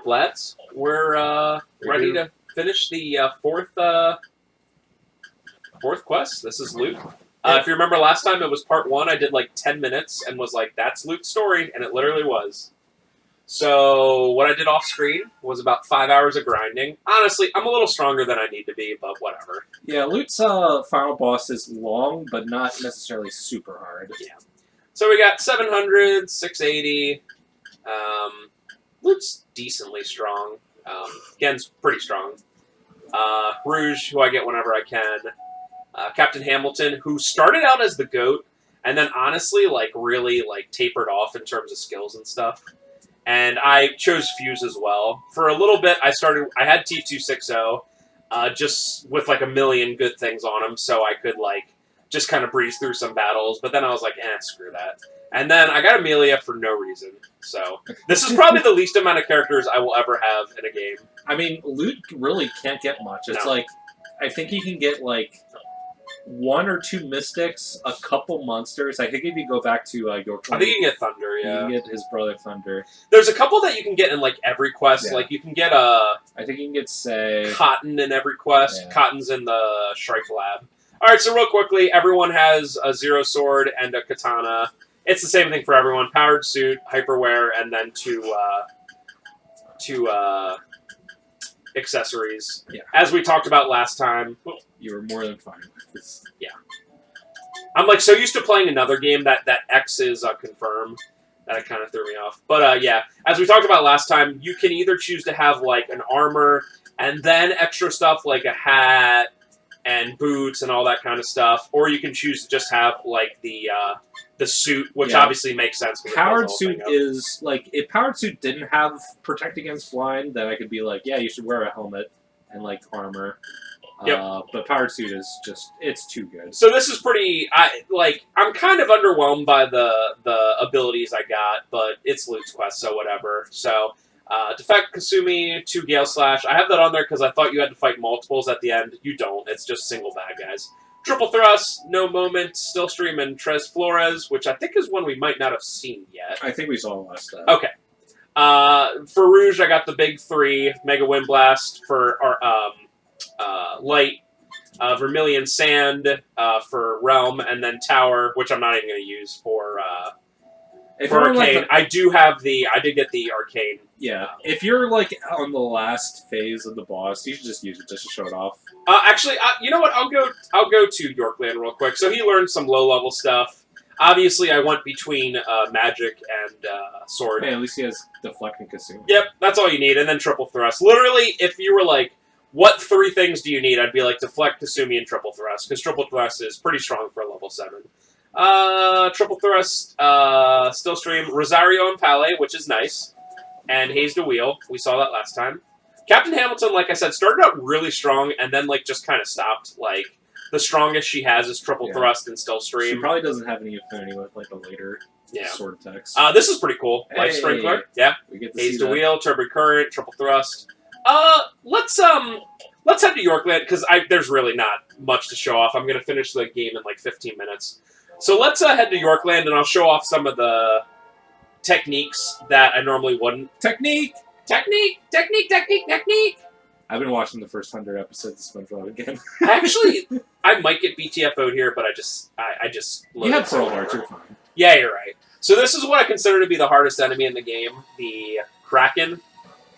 up, lads? We're ready to finish the fourth quest. This is Lute. If you remember last time, it was part 1. I did like 10 minutes and was like, that's Lute's story, and it literally was. So what I did off screen was about 5 hours of grinding. Honestly, I'm a little stronger than I need to be, but whatever. Yeah, Lute's final boss is long, but not necessarily super hard. Yeah. So we got 700, 680. Lute's decently strong. Gen's pretty strong. Rouge, who I get whenever I can. Captain Hamilton, who started out as the GOAT, and then honestly, really tapered off in terms of skills and stuff. And I chose Fuse as well. For a little bit, I had T260, just with a million good things on him, so I could just kind of breeze through some battles. But then I was like, screw that. And then I got Amelia for no reason. So this is probably the least amount of characters I will ever have in a game. I mean, Lute really can't get much. It's No. I think you can get 1 or 2 Mystics, a couple monsters. I think if you go back to York, I think you can get Thunder, yeah. You can get his brother Thunder. There's a couple that you can get in every quest. Yeah. You can get I think you can get, say, Cotton in every quest. Yeah. Cotton's in the Shrike Lab. Alright, so real quickly, everyone has a Zero Sword and a Katana. It's the same thing for everyone. Powered Suit, Hyperwear, and then two accessories. Yeah. As we talked about last time. You were more than fine with this. Yeah. I'm so used to playing another game that X is confirmed that it kind of threw me off. But yeah, as we talked about last time, you can either choose to have an armor and then extra stuff like a hat and boots and all that kind of stuff, or you can choose to just have the suit, which obviously makes sense. Powered Suit is if Powered Suit didn't have Protect Against Blind, then I could be yeah, you should wear a helmet and armor. Yep. But Powered Suit is just, it's too good. So this is pretty, I'm kind of underwhelmed by the abilities I got, but it's Lute's quest, so whatever. So, Defect, Kasumi, 2 Gale Slash. I have that on there because I thought you had to fight multiples at the end. You don't. It's just single bad guys. Triple Thrust, No Moment, Still Stream, and Tres Flores, which I think is one we might not have seen yet. I think we saw last time. Okay. For Rouge, I got the big 3, Mega Wind Blast for Light, Vermilion Sand for Realm, and then Tower, which I'm not even going to use for Arcane. I did get the Arcane. Yeah, if you're on the last phase of the boss, you should just use it just to show it off. Actually, you know what? I'll go to Yorkland real quick. So he learned some low level stuff. Obviously, I went between Magic and Sword. Hey, at least he has Deflect and Kasumi. Yep, that's all you need, and then Triple Thrust. Literally, if you were what 3 things do you need? I'd be Deflect, Kasumi, and Triple Thrust, because Triple Thrust is pretty strong for a level 7. Triple Thrust, Still Stream, Rosario and Palais, which is nice, and Haze to Wheel. We saw that last time. Captain Hamilton, like I said, started out really strong, and then just kind of stopped. The strongest she has is Triple Thrust and Still Stream. She probably doesn't have any affinity with the later sword attacks. This is pretty cool. Hey, Life Sprinkler, yeah. We get to Haze see to that. Wheel, Turbo Current, Triple Thrust. Let's head to Yorkland, because there's really not much to show off. I'm going to finish the game in 15 minutes. So let's head to Yorkland, and I'll show off some of the techniques that I normally wouldn't. Technique! I've been watching the first 100 episodes of SpongeBob again. I might get BTFO'd here, but I just You have Pearl Hearts, you're fine. Yeah, you're right. So this is what I consider to be the hardest enemy in the game, the Kraken.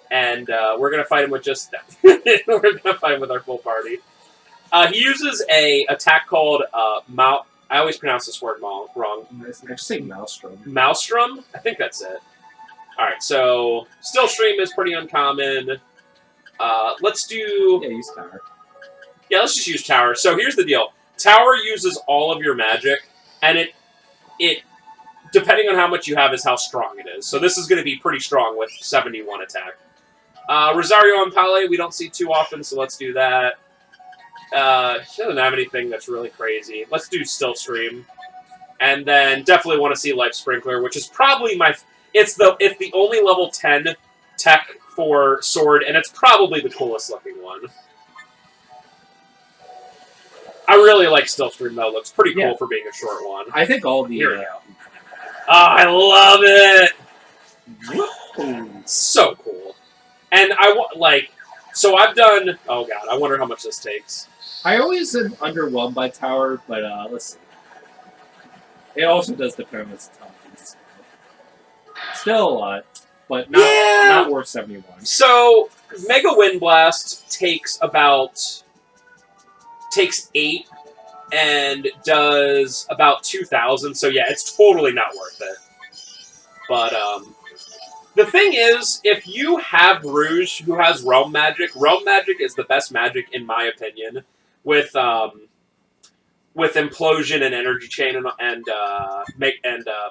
And we're going to fight him with just them. We're going to fight him with our full party. He uses a attack called I always pronounce this word wrong. I just say Maelstrom. Maelstrom? I think that's it. Alright, so Still Stream is pretty uncommon. Let's do... Yeah, use Tower. Yeah, let's just use Tower. So here's the deal. Tower uses all of your magic, and it depending on how much you have is how strong it is. So this is going to be pretty strong with 71 attack. Rosario and Palais we don't see too often, so let's do that. She doesn't have anything that's really crazy. Let's do Still Stream. And then definitely want to see Life Sprinkler, which is probably it's the only level 10 tech for Sword, and it's probably the coolest looking one. I really like Still Stream, though. Looks pretty cool for being a short one. I think all the... Here we go. Oh, I love it! So cool. And so I've done. Oh god, I wonder how much this takes. I always am underwhelmed by Tower, but let's see. It also does depend on its times. Still a lot, but not worth 71. So Mega Wind Blast takes 8 and does about 2,000. So yeah, it's totally not worth it. But the thing is, if you have Rouge who has Realm Magic is the best magic in my opinion. With Implosion and Energy Chain and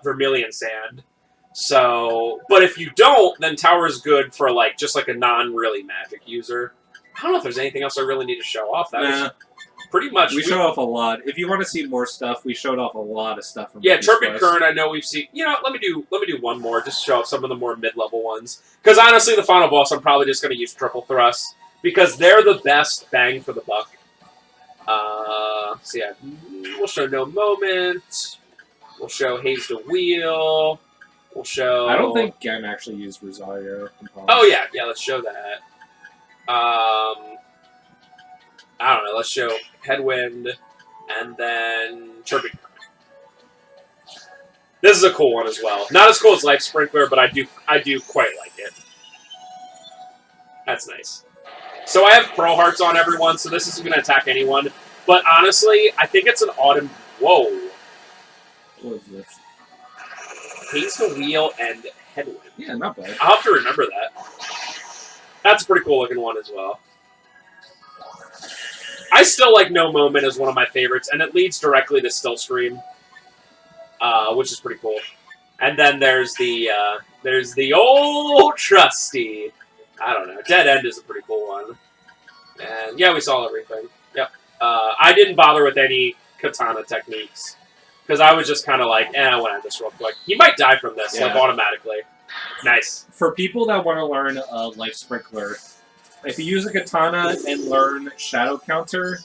Vermilion Sand. So, but if you don't, then Tower is good for just a non-really magic user. I don't know if there's anything else I really need to show off. That was pretty much. We showed off a lot. If you want to see more stuff, we showed off a lot of stuff. From Turbid Current. I know we've seen. Let me do one more just to show off some of the more mid-level ones. Because honestly, the final boss, I'm probably just going to use Triple Thrust because they're the best bang for the buck. So yeah, we'll show No Moment. We'll show Haze the Wheel. We'll show. I don't think Gen actually used Rosario components. Oh yeah, let's show that. I don't know. Let's show Headwind, and then Turbid Current. This is a cool one as well. Not as cool as Life Sprinkler, but I do quite like it. That's nice. So I have Pearl Hearts on everyone, so this isn't going to attack anyone. But honestly, I think it's an Autumn... Whoa. What is this? Haze the Wheel and Headwind. Yeah, not bad. I'll have to remember that. That's a pretty cool looking one as well. I still like No Moment as one of my favorites, and it leads directly to Still Scream, which is pretty cool. And then there's the old trusty... I don't know. Dead End is a pretty cool one. And yeah, we saw everything. Yep. I didn't bother with any katana techniques. Because I was just kind of like, I want to end this real quick. He might die from this, automatically. Nice. For people that want to learn Life Sprinkler, if you use a katana and learn Shadow Counter,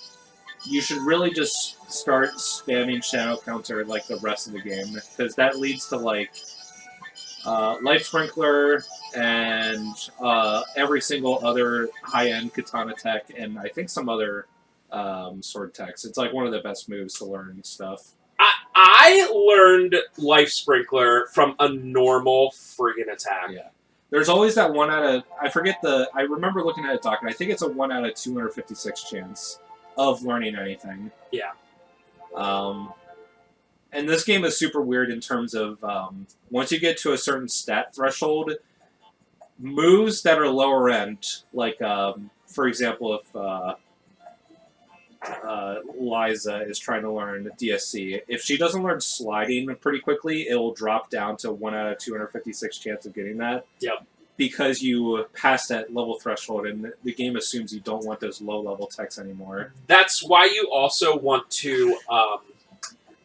you should really just start spamming Shadow Counter like the rest of the game. Because that leads to Life Sprinkler and every single other high-end katana tech, and I think some other sword techs. It's one of the best moves to learn stuff. I learned Life Sprinkler from a normal friggin' attack. Yeah. There's always that 1 out of... I remember looking at a doc, and I think it's a 1 out of 256 chance of learning anything. Yeah. And this game is super weird in terms of once you get to a certain stat threshold, moves that are lower end, for example, if Liza is trying to learn DSC, if she doesn't learn sliding pretty quickly, it will drop down to 1 out of 256 chance of getting that. Yep. Because you passed that level threshold, and the game assumes you don't want those low-level techs anymore. That's why you also want to...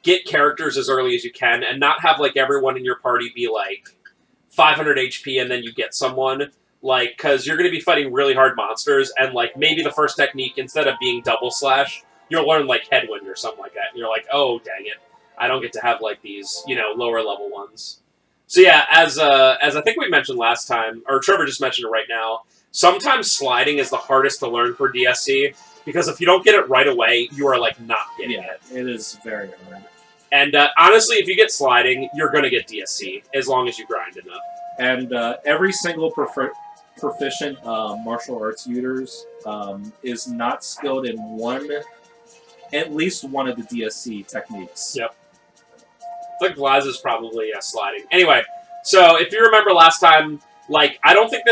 get characters as early as you can, and not have everyone in your party be 500 HP, and then you get someone because you're going to be fighting really hard monsters, and maybe the first technique, instead of being double slash, you'll learn Headwind or something like that, and you're like, oh dang it, I don't get to have these lower level ones. So yeah, as I think we mentioned last time, or Trevor just mentioned it right now, sometimes sliding is the hardest to learn for DSC. Because if you don't get it right away, you are not getting it. It is very hard. And honestly, if you get sliding, you're going to get DSC, as long as you grind enough. And every single proficient martial arts users is not skilled in at least one of the DSC techniques. Yep. I think Liza's probably sliding. Anyway, so if you remember last time, I don't think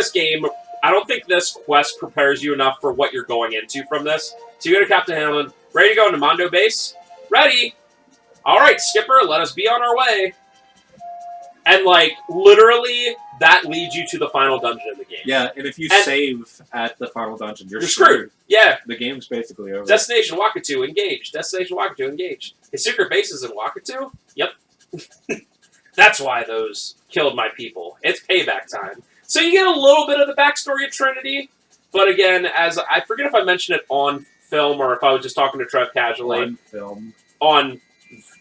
this quest prepares you enough for what you're going into from this. So you go to Captain Hamlin, ready to go into Mondo base? Ready! Alright, Skipper, let us be on our way. And, literally, that leads you to the final dungeon of the game. Yeah, and if you save at the final dungeon, you're screwed. Yeah. The game's basically over. Destination Wakatu, engaged. Destination Wakatu, engaged. His secret base is in Wakatu? Yep. That's why those killed my people. It's payback time. So you get a little bit of the backstory of Trinity, but again, as I forget if I mentioned it on film or if I was just talking to Trev casually. On film. On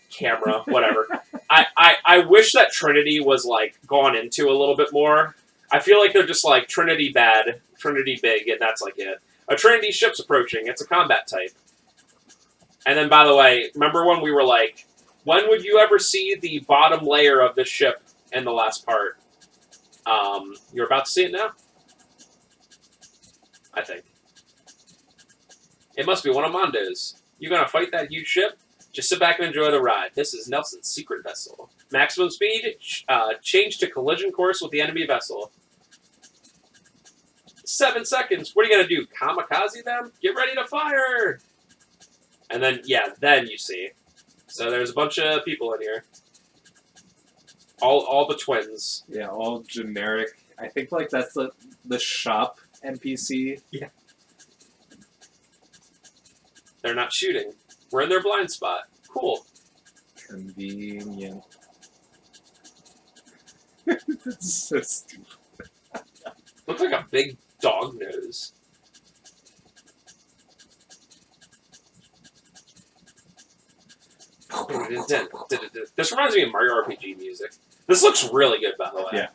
camera, whatever. I wish that Trinity was gone into a little bit more, I feel like they're just like Trinity bad, Trinity big, and that's like it. A Trinity ship's approaching. It's a combat type. And then, by the way, remember when we were like, when would you ever see the bottom layer of this ship in the last part? You're about to see it now. I think. It must be one of Mondo's. You gonna fight that huge ship? Just sit back and enjoy the ride. This is Nelson's secret vessel. Maximum speed, change to collision course with the enemy vessel. 7 seconds. What are you gonna do? Kamikaze them? Get ready to fire! And then, yeah, then you see. So there's a bunch of people in here. All the twins. Yeah, all generic. I think like that's the shop NPC. Yeah. They're not shooting. We're in their blind spot. Cool. Convenient. That's so stupid. Looks like a big dog nose. This reminds me of Mario RPG music. This looks really good, by the way. Yeah.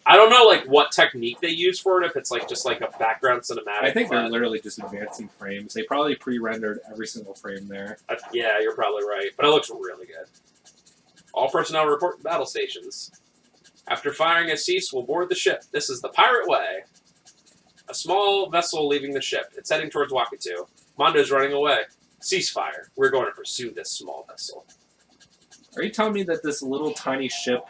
I don't know like what technique they use for it, if it's like just like a background cinematic. I think they're literally just advancing frames. They probably pre-rendered every single frame there. Yeah, you're probably right. But it looks really good. All personnel report to battle stations. After firing has ceased, we'll board the ship. This is the Pirate Way. A small vessel leaving the ship. It's heading towards Wakatu. Mondo's running away. Ceasefire. We're going to pursue this small vessel. Are you telling me that this little tiny ship...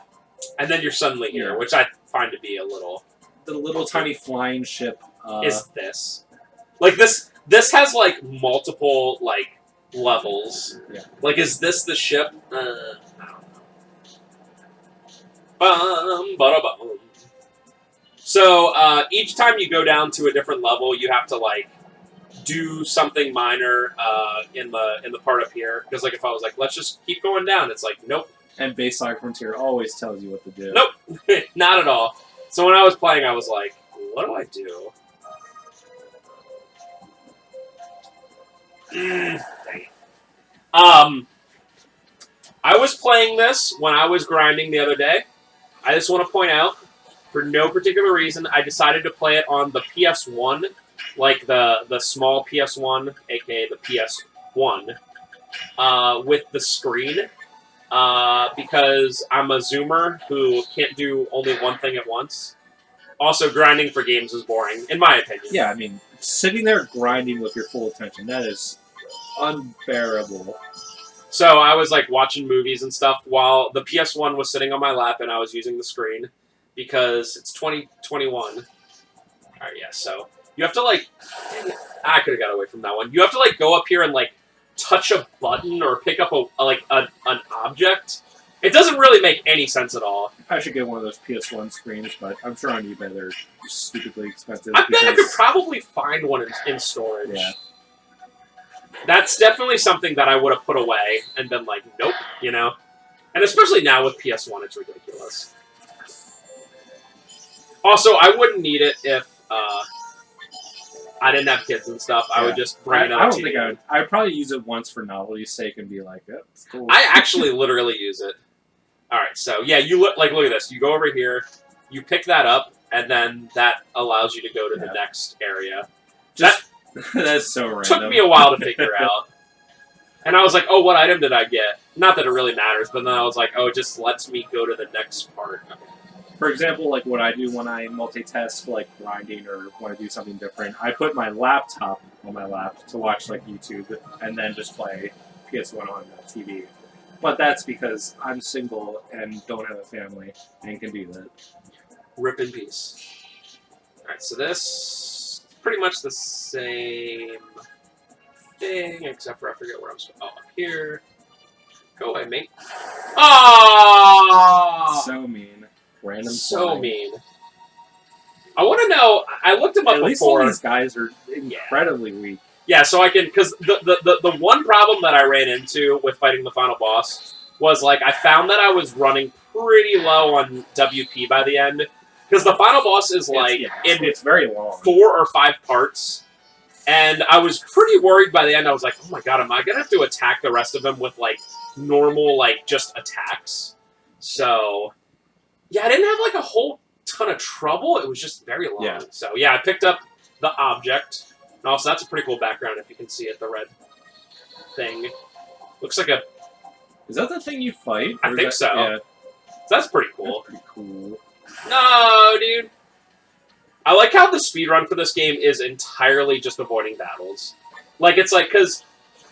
And then you're suddenly here, which I find to be a little... The little tiny flying ship... is this. Like, this has, like, multiple, like, levels. Yeah. Like, is this the ship? I don't know. Bum. So, each time you go down to a different level, you have to, like, do something minor in the part up here. Because, like, if I was like, let's just keep going down, it's like, nope. And base Saga Frontier always tells you what to do. Nope. Not at all. So when I was playing, I was like, what do I do? Dang it. I was playing this when I was grinding the other day. I just want to point out, for no particular reason, I decided to play it on the PS1, like the small PS1, aka the PS1, with the screen. Because I'm a zoomer who can't do only one thing at once. Also, grinding for games is boring, in my opinion. Yeah, I mean, sitting there grinding with your full attention, that is unbearable. So I was like watching movies and stuff while the PS1 was sitting on my lap and I was using the screen because it's 2021. Alright, yeah, so you have to like... I could have got away from that one. You have to like go up here and like touch a button or pick up an object. It doesn't really make any sense at all. I should get one of those PS1 screens, but I'm sure on eBay they're stupidly expensive. I bet I could probably find one in storage. Yeah. That's definitely something that I would have put away and been like, nope, you know? And especially now with PS1, it's ridiculous. Also, I wouldn't need it if I didn't have kids and stuff. Yeah. I would just bring it up. I don't think I would. I'd probably use it once for novelty's sake and be like, "Oh, it's cool." I actually literally use it. All right, so yeah, you look at this. You go over here, you pick that up, and then that allows you to go to the next area. That's so random. Took me a while to figure out. And I was like, "Oh, what item did I get?" Not that it really matters, but then I was like, "Oh, it just lets me go to the next part." Okay. For example, like what I do when I multitask, like grinding or when I do something different, I put my laptop on my lap to watch like YouTube and then just play PS1 on the TV. But that's because I'm single and don't have a family and can do that. Rip in peace. Alright, so this pretty much the same thing, except for I forget where I'm supposed to... Oh, up here. Go away, mate. Oh! So mean. Random so flying. mean. I want to know. I looked them up At least before. all these guys are incredibly weak. Yeah, so I can because the one problem that I ran into with fighting the final boss was like I found that I was running pretty low on WP by the end because the final boss is like it's very long, 4 or 5 parts, and I was pretty worried by the end. I was like, oh my god, am I gonna have to attack the rest of them with like normal like just attacks? So. Yeah, I didn't have like a whole ton of trouble. It was just very long. Yeah. So yeah, I picked up the object. And also, that's a pretty cool background if you can see it. The red thing looks like a. Is that the thing you fight? I think so. Yeah. That's pretty cool. That's pretty cool. No, dude. I like how the speedrun for this game is entirely just avoiding battles. Like, it's like, because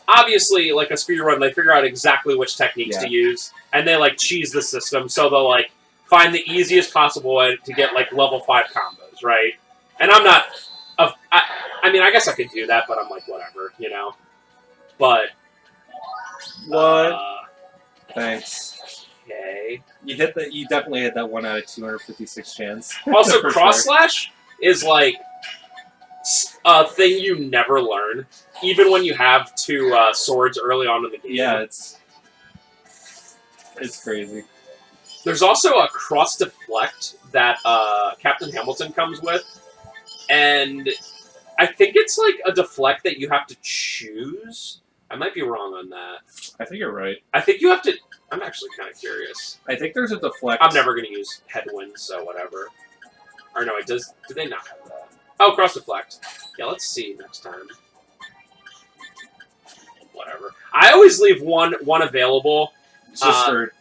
obviously, like a speedrun, they figure out exactly which techniques to use, and they, like, cheese the system, so they'll, like, find the easiest possible way to get, like, level 5 combos, right? And I'm not... I mean, I guess I could do that, but I'm like, whatever, you know? But... What? Thanks. Okay. You definitely hit that 1 out of 256 chance. Also, For cross sure. slash is like a thing you never learn, even when you have 2 swords early on in the game. Yeah, it's crazy. There's also a cross deflect that Captain Hamilton comes with, and I think it's like a deflect that you have to choose. I might be wrong on that. I think you're right. I think you have to... I'm actually kind of curious. I think there's a deflect. I'm never going to use headwind, so whatever. Or no, it does... Do they not have that? Oh, cross deflect. Yeah, let's see next time. Whatever. I always leave one available. Just for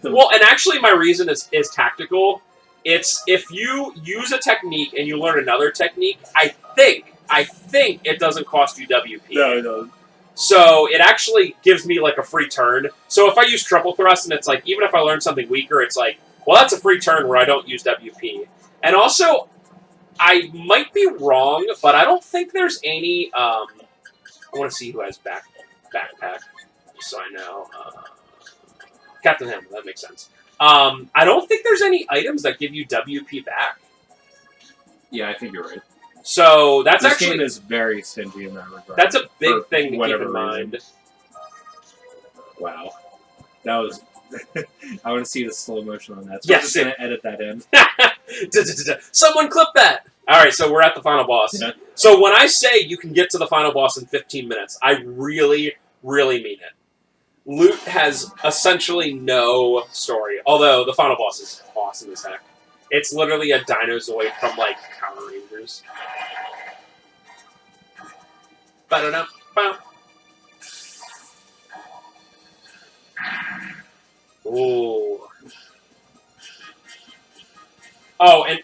well, and actually my reason is tactical. It's if you use a technique and you learn another technique, I think it doesn't cost you WP. No, no. So it actually gives me like a free turn. So if I use triple thrust and it's like, even if I learn something weaker, it's like, well, that's a free turn where I don't use WP. And also, I might be wrong, but I don't think there's any, I want to see who has backpack, just so I know. Captain Hamilton, that makes sense. I don't think there's any items that give you WP back. Yeah, I think you're right. So that's this actually... game is very stingy in that regard. That's a big thing to keep in reason. mind. Wow. That was... I want to see the slow motion on that. So Yes. I'm just going to edit that in. Someone clip that! Alright, so we're at the final boss. Yeah. So when I say you can get to the final boss in 15 minutes, I really, really mean it. Lute has essentially no story, although the final boss is awesome as heck. It's literally a Dinozoid from, like, Power Rangers. Ba-da-da-ba. Ooh. Oh, and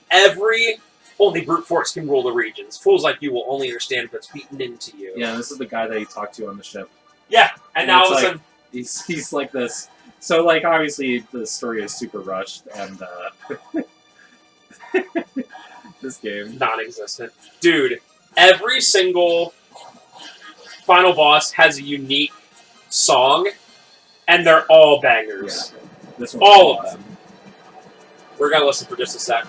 only brute force can rule the regions. Fools like you will only understand if it's beaten into you. Yeah, this is the guy that you talked to on the ship. Yeah, and now all of a it's sudden... He's like this. So, like, obviously, the story is super rushed, and, this game. Non-existent. Dude, every single final boss has a unique song, and they're all bangers. Yeah. This one's All of awesome. them. We're gonna listen for just a sec.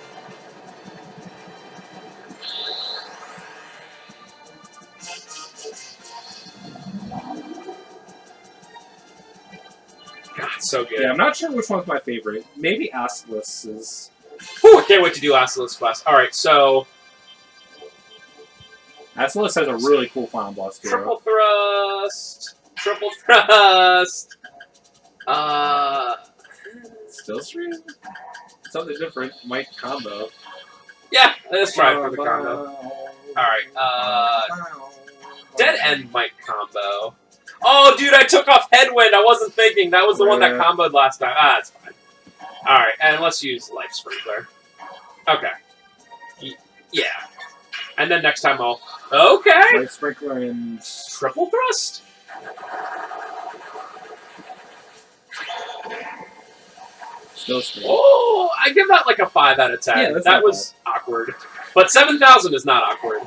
God, so good. Yeah, I'm not sure which one's my favorite. Maybe Astless is... Whew, I can't wait to do Asylus Quest. Alright, so... Astless has a really cool final boss too. Triple thrust! Triple thrust! Still stream? Something different. Might combo. Yeah, let's try it for the combo. Alright, Dead End might combo. Oh, dude, I took off Headwind. I wasn't thinking. That was the one that comboed last time. Ah, that's fine. Alright, and let's use Life Sprinkler. Okay. Yeah. And then next time I'll... Okay! Life Sprinkler and... Triple Thrust? Still stream. Oh, I give that like a 5 out of 10. Yeah, that's that not was awkward. But 7,000 is not awkward.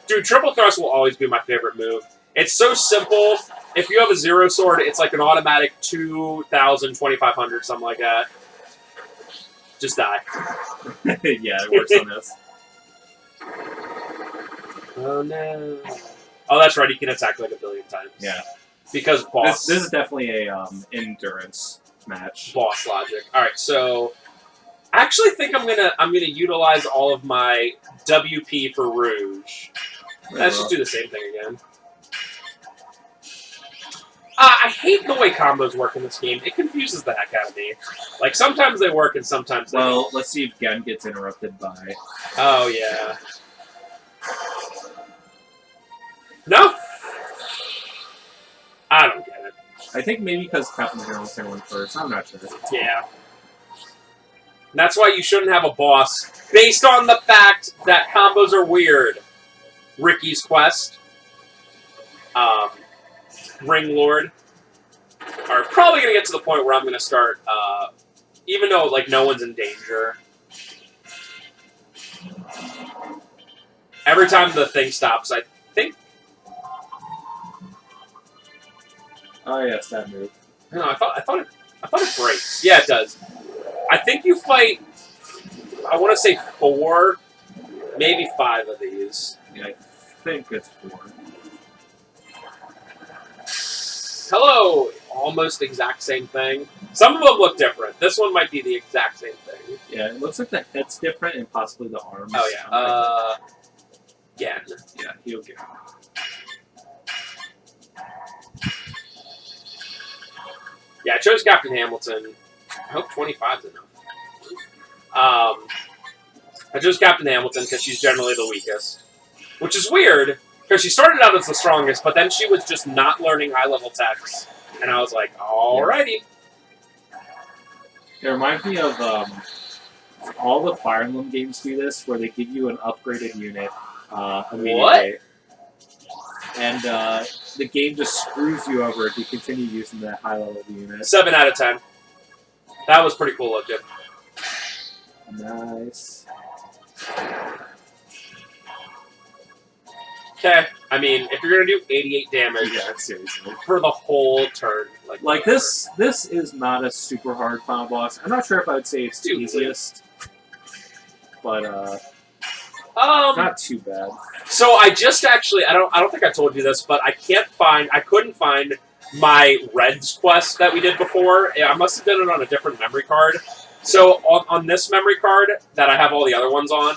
Dude, Triple Thrust will always be my favorite move. It's so simple. If you have a zero sword, it's like an automatic 2,000, 2,500, something like that. Just die. Yeah, it works on this. Oh, no. Oh, that's right. You can attack like a billion times. Yeah. Because boss... This is definitely a endurance match. Boss logic. Alright, so... I actually think I'm gonna utilize all of my WP for Rouge. Let's just do the same thing again. I hate the way combos work in this game. It confuses the heck out of me. Like, sometimes they work and sometimes they don't. Well, let's see if Gen gets interrupted by... Oh, yeah. No? I don't get it. I think maybe because Captain Hamilton went first. I'm not sure. Yeah. That's why you shouldn't have a boss based on the fact that combos are weird. Ricky's Quest, Ring Lord, are probably going to get to the point where I'm going to start, even though, like, no one's in danger. Every time the thing stops, I think... Oh, yes, that move. No, I thought it breaks. Yeah, it does. I think you fight, I want to say 4, maybe 5 of these. Yeah, I think it's 4. Hello! Almost exact same thing. Some of them look different. This one might be the exact same thing. Yeah, it looks like the head's different and possibly the arms. Oh, yeah. Again. Yeah, he'll get. Yeah, I chose Captain Hamilton. I hope 25's enough. I chose Captain Hamilton because she's generally the weakest. Which is weird, because she started out as the strongest, but then she was just not learning high-level techs. And I was like, alrighty. It reminds me of all the Fire Emblem games do this, where they give you an upgraded unit immediately. What? And the game just screws you over if you continue using that high-level unit. 7 out of 10. That was pretty cool looking. Nice. Okay, I mean, if you're gonna do 88 damage Yeah, seriously. for the whole turn, Like this is not a super hard final boss. I'm not sure if I would say it's the easiest, but not too bad. So I just actually, I don't think I told you this, but I couldn't find my Reds quest that we did before. I must have done it on a different memory card. So on this memory card that I have all the other ones on,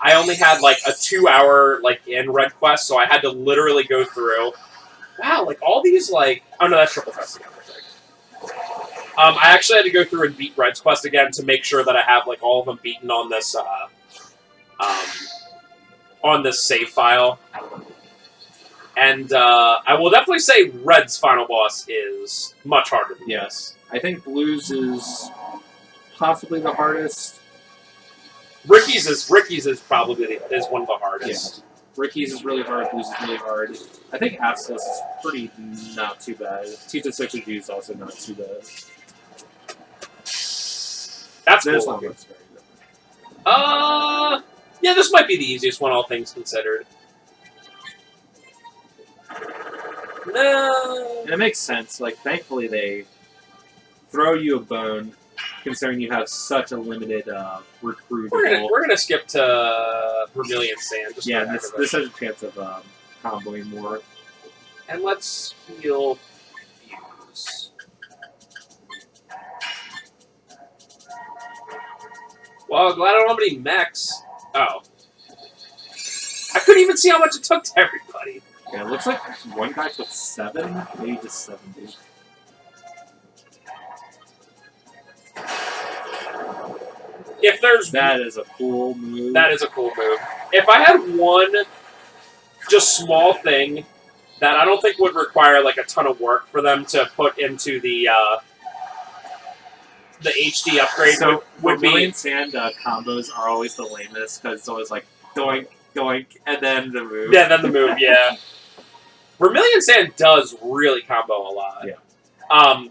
I only had like a 2-hour like in Red quest, so I had to literally go through. Wow, like all these like, oh no, that's triple testing. I actually had to go through and beat Red's quest again to make sure that I have like all of them beaten on this save file. And I will definitely say Red's final boss is much harder than this. I think Blue's is possibly the hardest. Ricky's is probably one of the hardest. Yeah. Ricky's is really hard, Blue's is really hard. I think Astos is pretty not too bad. Tita 6 G is also not too bad. That's This cool. one looks very good. Yeah, this might be the easiest one, all things considered. No. And it makes sense. Like, thankfully they throw you a bone, considering you have such a limited recruit. We're gonna skip to Vermilion Sand. Just Yeah, for this has a chance of comboing more. And let's heal Fuse. Well, glad I don't have any mechs. Oh. I couldn't even see how much it took to everybody. Yeah, it looks like one guy took 7, maybe just 70. If there's That is a cool move. That is a cool move. If I had one just small thing that I don't think would require like a ton of work for them to put into the HD upgrade, So, would Vermilion be Sand combos are always the lamest, because it's always like doink, doink, and then the move. yeah, then the move, yeah. Vermilion Sand does really combo a lot. Yeah.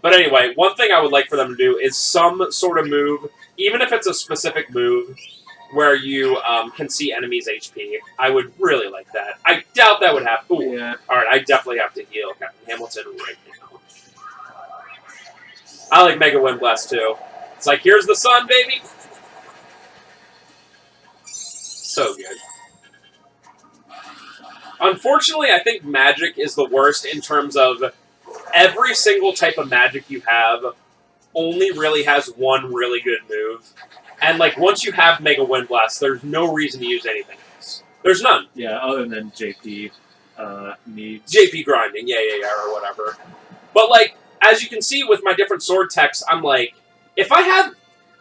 But anyway, one thing I would like for them to do is some sort of move, even if it's a specific move, where you can see enemies' HP. I would really like that. I doubt that would happen. Ooh. Yeah. Alright, I definitely have to heal Captain Hamilton right now. I like Mega Wind Blast too. It's like, here's the sun, baby! So good. Unfortunately, I think magic is the worst in terms of every single type of magic you have only really has one really good move. And, like, once you have Mega Wind Blast, there's no reason to use anything else. There's none. Yeah, other than JP needs. JP grinding, yeah, or whatever. But, like, as you can see with my different sword techs, I'm like, if I had,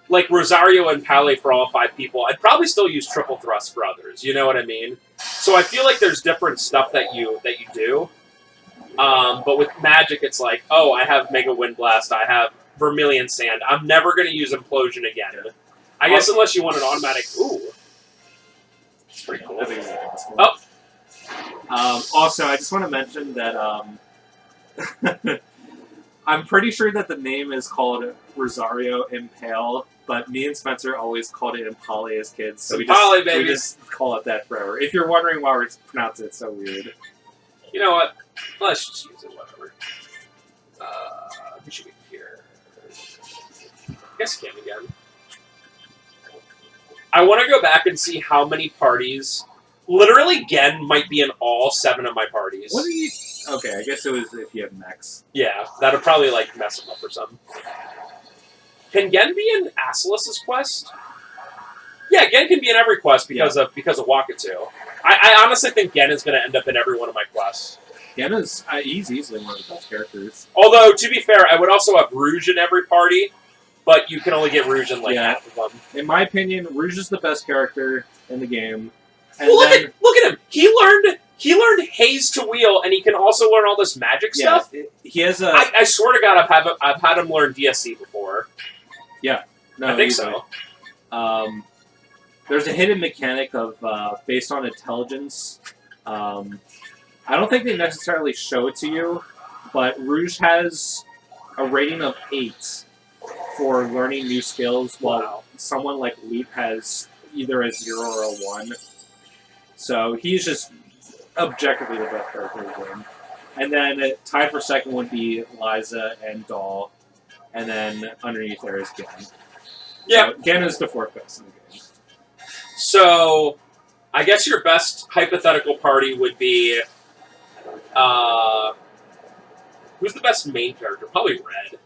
like, Rosario and Pale for all 5 people, I'd probably still use triple thrust for others. You know what I mean? So I feel like there's different stuff that you do. But with magic, it's like, oh, I have Mega Wind Blast, I have Vermilion Sand. I'm never going to use Implosion again. I guess unless you want an automatic... Ooh. It's pretty cool. Oh. Also, I just want to mention that I'm pretty sure that the name is called Rosario Impale, but me and Spencer always called it Impale as kids. So we just call it that forever. If you're wondering why we pronounce it so weird. You know what? Let's just use it, whatever. Who should be here? I guess Cam again. I want to go back and see how many parties. Literally, Gen might be in all 7 of my parties. What are you... Okay, I guess it was if you have mechs. Yeah, that would probably, like, mess him up or something. Can Gen be in Asilus's quest? Yeah, Gen can be in every quest because of Wakatu. I honestly think Gen is going to end up in every one of my quests. Gen is... he's easily one of the best characters. Although, to be fair, I would also have Rouge in every party, but you can only get Rouge in, like, half of them. In my opinion, Rouge is the best character in the game. And well, look at him! He learned Haze to wheel, and he can also learn all this magic stuff. He has a... I swear to God, I've had him learn DSC before. Yeah, no, I think so. There's a hidden mechanic of based on intelligence. I don't think they necessarily show it to you, but Rouge has a rating of 8 for learning new skills, while someone like Lute has either a 0 or a 1. So he's just objectively the best character in the game. And then tied for second would be Liza and Doll. And then underneath there is Gen. Yeah. So Gen is the 4th best in the game. So, I guess your best hypothetical party would be... who's the best main character? Probably Red.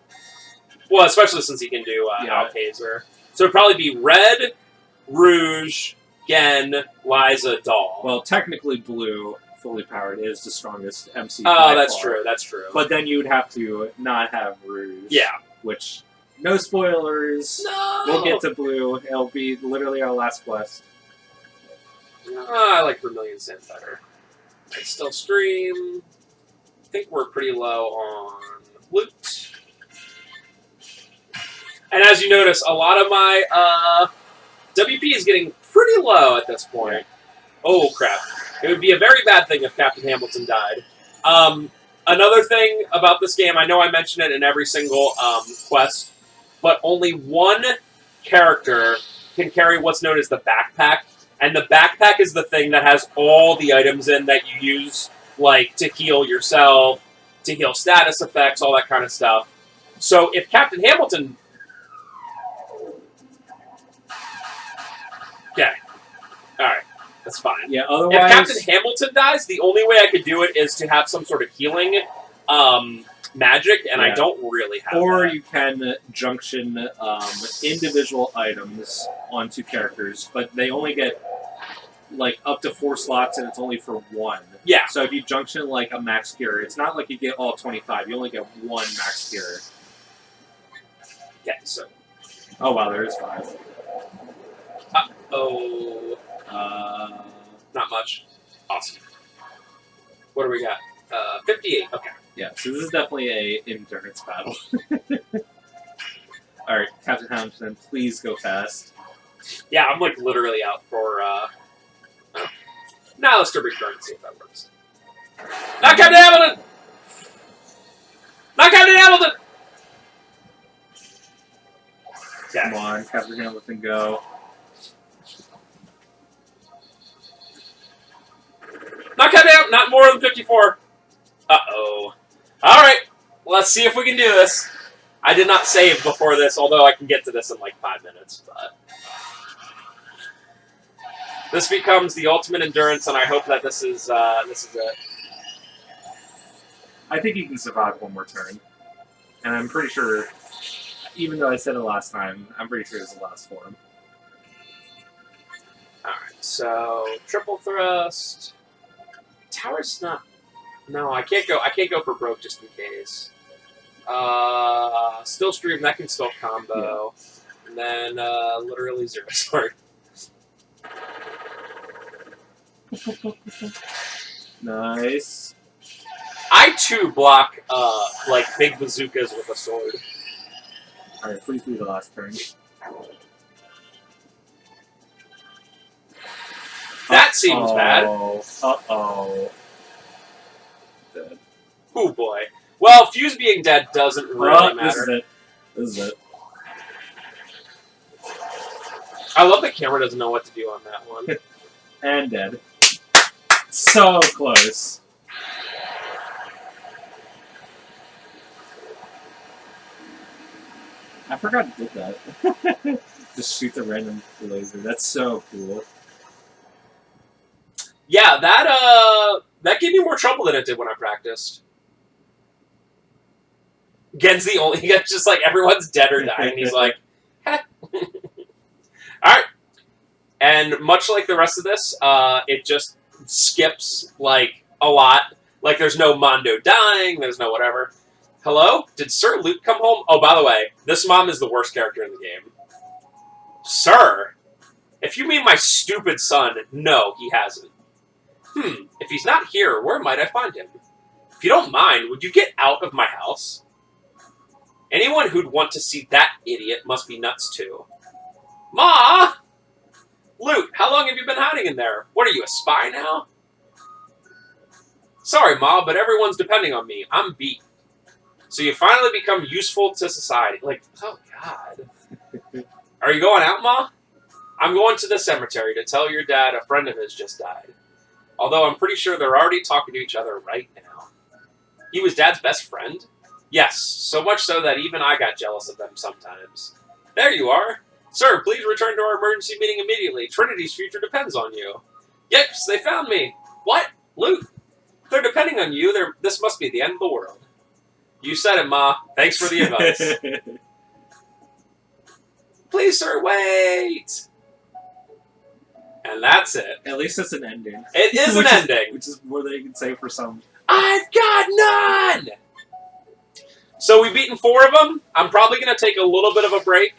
Well, especially since he can do Alkazer. So it'd probably be Red, Rouge, Gen, Liza, Doll. Well, technically Blue, fully powered, is the strongest MC. Oh, that's true, that's true. But then you'd have to not have Rouge. Yeah. Which, no spoilers. No! We'll get to Blue. It'll be literally our last quest. I like Vermilion Sand better. I still stream. I think we're pretty low on Lute. And as you notice, a lot of my WP is getting pretty low at this point. Oh, crap. It would be a very bad thing if Captain Hamilton died. Another thing about this game, I know I mention it in every single quest, but only one character can carry what's known as the backpack. And the backpack is the thing that has all the items in that you use, like, to heal yourself, to heal status effects, all that kind of stuff. So if Captain Hamilton... Okay. Alright. That's fine. Yeah, otherwise... If Captain Hamilton dies, the only way I could do it is to have some sort of healing magic, and I don't really have Or that. you can junction individual items onto characters, but they only get, like, up to 4 slots, and it's only for 1. Yeah. So if you junction, like, a max cure, it's not like you get all 25. You only get 1 max cure. Yeah, so... Oh, wow, there is 5. Oh... not much. Awesome. What do we got? 58. Okay. Yeah, so this is definitely a endurance battle. Alright, Captain Hamilton, please go fast. Yeah, I'm like literally out for now let's do return and see if that works. Not Captain Hamilton! Not Captain Hamilton! Okay. Come on, Captain Hamilton, go. Not Captain Hamilton! Not more than 54. Uh-oh. Alright, let's see if we can do this. I did not save before this, although I can get to this in like 5 minutes, but... This becomes the ultimate endurance, and I hope that this is it. I think he can survive one more turn. And I'm pretty sure, even though I said it last time, I'm pretty sure it's the last for him. Alright, so triple thrust. Tower's not... No, I can't go for broke just in case. Still stream, that can still combo. Yeah. And then literally 0 sword. Nice. I too block like big bazookas with a sword. Alright, please be the last turn. That seems bad. Uh-oh. Dead. Oh boy. Well, Fuse being dead doesn't really matter. This is it. I love the camera doesn't know what to do on that one. And dead. So close. I forgot to do that. Just shoot the random laser. That's so cool. Yeah, that gave me more trouble than it did when I practiced. Gen's the only. It's just like everyone's dead or dying. He's like, heh. Alright. And much like the rest of this, it just skips, like, a lot. Like, there's no Mondo dying, there's no whatever. Hello? Did Sir Lute come home? Oh, by the way, this mom is the worst character in the game. Sir? If you mean my stupid son, no, he hasn't. If he's not here, where might I find him? If you don't mind, would you get out of my house? Anyone who'd want to see that idiot must be nuts, too. Ma! Lute, how long have you been hiding in there? What are you, a spy now? Sorry, Ma, but everyone's depending on me. I'm beat. So you finally become useful to society. Like, oh, God. Are you going out, Ma? I'm going to the cemetery to tell your dad a friend of his just died. Although I'm pretty sure they're already talking to each other right now. He was Dad's best friend? Yes, so much so that even I got jealous of them sometimes. There you are. Sir, please return to our emergency meeting immediately. Trinity's future depends on you. Yes, they found me. What? Lute? If they're depending on you, this must be the end of the world. You said it, Ma. Thanks for the advice. Please, sir, wait! And that's it. At least it's an ending. It is an ending. Which is more than you can say for some. I've got none! So we've beaten 4 of them. I'm probably going to take a little bit of a break.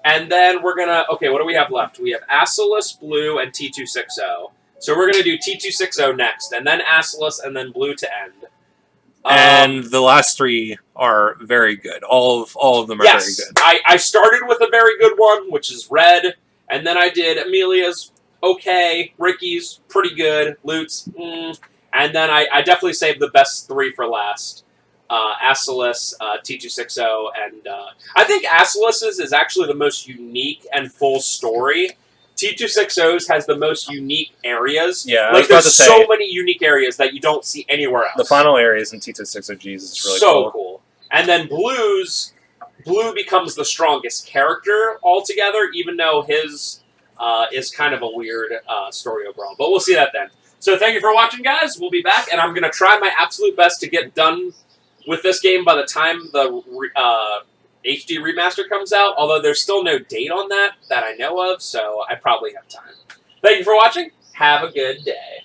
And then we're going to... Okay, what do we have left? We have Acelus, Blue, and T260. So we're going to do T260 next. And then Acelus, and then Blue to end. And the last 3 are very good. All of them are very good. I started with a very good one, which is Red. And then I did Amelia's okay, Ricky's pretty good, Lute's and then I definitely saved the best 3 for last. Acelus, T260, and I think Acelus's is actually the most unique and full story. T260's has the most unique areas. Yeah, like there's so many unique areas that you don't see anywhere else. The final areas in T260G's is really cool. And then Blue becomes the strongest character altogether, even though his is kind of a weird story overall. But we'll see that then. So thank you for watching, guys. We'll be back, and I'm going to try my absolute best to get done with this game by the time the HD remaster comes out, although there's still no date on that I know of, so I probably have time. Thank you for watching. Have a good day.